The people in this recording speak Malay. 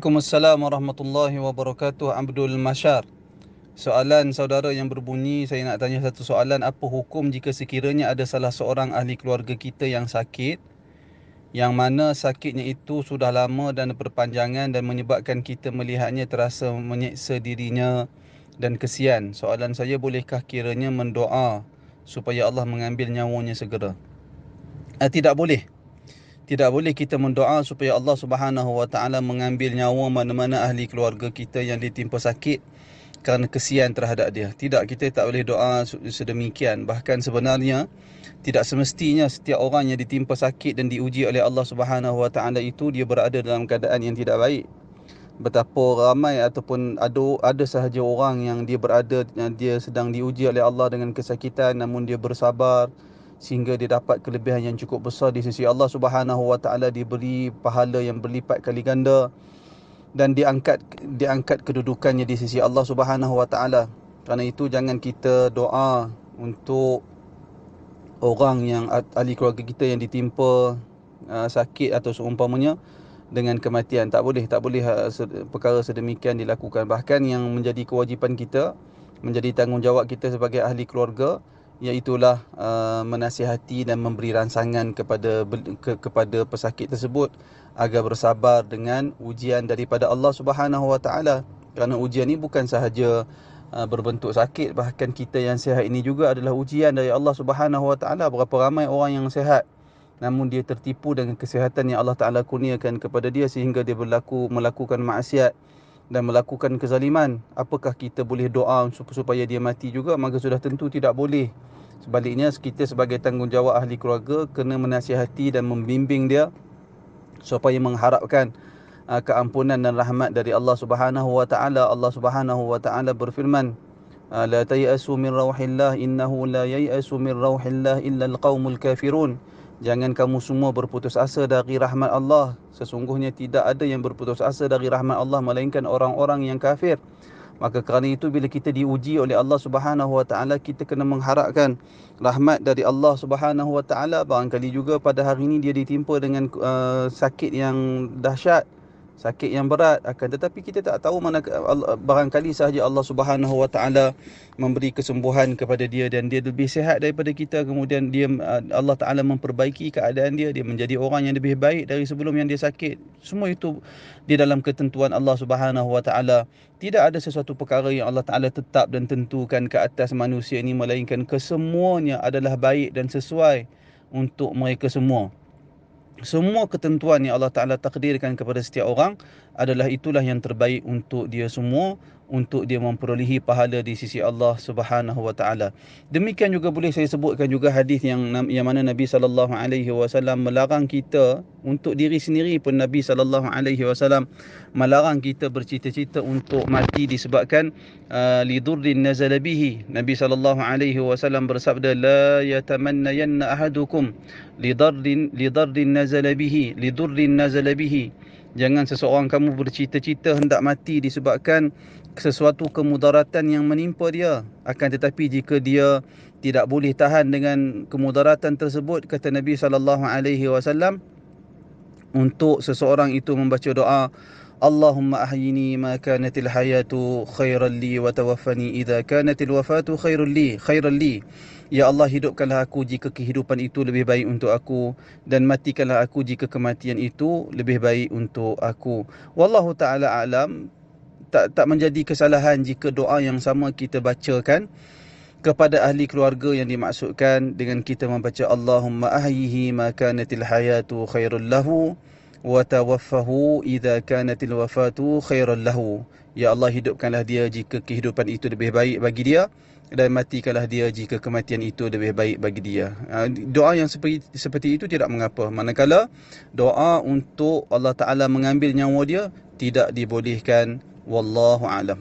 Waalaikumsalam warahmatullahi wabarakatuh. Abdul Mashar. Soalan saudara yang berbunyi, saya nak tanya satu soalan. Apa hukum jika sekiranya ada salah seorang ahli keluarga kita yang sakit, yang mana sakitnya itu sudah lama dan berpanjangan dan menyebabkan kita melihatnya terasa menyeksa dirinya dan kesian. Soalan saya, bolehkah kiranya mendoa supaya Allah mengambil nyawanya segera? Tidak boleh. Tidak boleh kita mendoa supaya Allah Subhanahu Wa Taala mengambil nyawa mana-mana ahli keluarga kita yang ditimpa sakit kerana kesian terhadap dia. Tidak, kita tak boleh doa sedemikian. Bahkan sebenarnya tidak semestinya setiap orang yang ditimpa sakit dan diuji oleh Allah Subhanahu Wa Taala itu dia berada dalam keadaan yang tidak baik. Betapa ramai ataupun ada sahaja orang yang dia sedang diuji oleh Allah dengan kesakitan, namun dia bersabar sehingga dia dapat kelebihan yang cukup besar di sisi Allah Subhanahu Wa Taala, diberi pahala yang berlipat kali ganda dan diangkat kedudukannya di sisi Allah Subhanahu Wa Taala. Kerana itu jangan kita doa untuk orang yang ahli keluarga kita yang ditimpa sakit atau seumpamanya dengan kematian. Tak boleh perkara sedemikian dilakukan. Bahkan yang menjadi kewajipan kita, menjadi tanggungjawab kita sebagai ahli keluarga, iaitulah menasihati dan memberi rangsangan kepada pesakit tersebut agar bersabar dengan ujian daripada Allah Subhanahu Wa Taala. Kerana ujian ini bukan sahaja berbentuk sakit, bahkan kita yang sihat ini juga adalah ujian dari Allah Subhanahu Wa Taala. Berapa ramai orang yang sihat namun dia tertipu dengan kesihatan yang Allah Taala kurniakan kepada dia sehingga dia melakukan maksiat dan melakukan kezaliman. Apakah kita boleh doa supaya dia mati juga? Maka sudah tentu tidak boleh. Sebaliknya, kita sebagai tanggungjawab ahli keluarga kena menasihati dan membimbing dia supaya mengharapkan keampunan dan rahmat dari Allah Subhanahu Wa Taala. Allah Subhanahu Wa Taala berfirman, la tayasu min rauhillah innahu la yayasu min rauhillah illa alqaumul kafirun. Jangan kamu semua berputus asa dari rahmat Allah. Sesungguhnya tidak ada yang berputus asa dari rahmat Allah melainkan orang-orang yang kafir. Maka kerana itu, bila kita diuji oleh Allah Subhanahu Wa Taala, kita kena mengharapkan rahmat dari Allah Subhanahu Wa Taala. Barangkali juga pada hari ini dia ditimpa dengan sakit yang dahsyat, sakit yang berat, akan tetapi kita tak tahu mana, barangkali sahaja Allah Subhanahu Wa Taala memberi kesembuhan kepada dia dan dia lebih sihat daripada kita. Kemudian Allah Taala memperbaiki keadaan dia menjadi orang yang lebih baik dari sebelum yang dia sakit. Semua itu di dalam ketentuan Allah Subhanahu Wa Taala. Tidak ada sesuatu perkara yang Allah Taala tetap dan tentukan ke atas manusia ini, melainkan kesemuanya adalah baik dan sesuai untuk mereka semua. Semua ketentuan yang Allah Ta'ala takdirkan kepada setiap orang adalah itulah yang terbaik untuk dia semua, untuk dia memperolehi pahala di sisi Allah Subhanahu Wa Ta'ala. Demikian juga boleh saya sebutkan juga hadis yang mana Nabi SAW melarang kita untuk diri sendiri pun. Nabi SAW melarang kita bercita-cita untuk mati disebabkan lidurrin nazala bihi. Nabi SAW bersabda, la yatamannayanna ahadukum lidurrin nazala bihi. Jangan seseorang kamu bercita-cita hendak mati disebabkan sesuatu kemudaratan yang menimpa dia. Akan tetapi jika dia tidak boleh tahan dengan kemudaratan tersebut, kata Nabi SAW, untuk seseorang itu membaca doa, Allahumma ahyini ma kanatil hayatu khairan li wa tawaffani idza kanatil wafatu khairan li. Ya Allah, hidupkanlah aku jika kehidupan itu lebih baik untuk aku, dan matikanlah aku jika kematian itu lebih baik untuk aku. Wallahu ta'ala a'lam. Tak menjadi kesalahan jika doa yang sama kita bacakan kepada ahli keluarga yang dimaksudkan dengan kita membaca Allahumma ahyihi ma kanatil hayatu khairan lahu wa tawaffahu idza kanatil wafatu khairan lahu. Ya Allah, hidupkanlah dia jika kehidupan itu lebih baik bagi dia, dan matikanlah dia jika kematian itu lebih baik bagi dia. Doa yang seperti itu tidak mengapa. Manakala doa untuk Allah Ta'ala mengambil nyawa dia, tidak dibolehkan. Wallahu a'lam.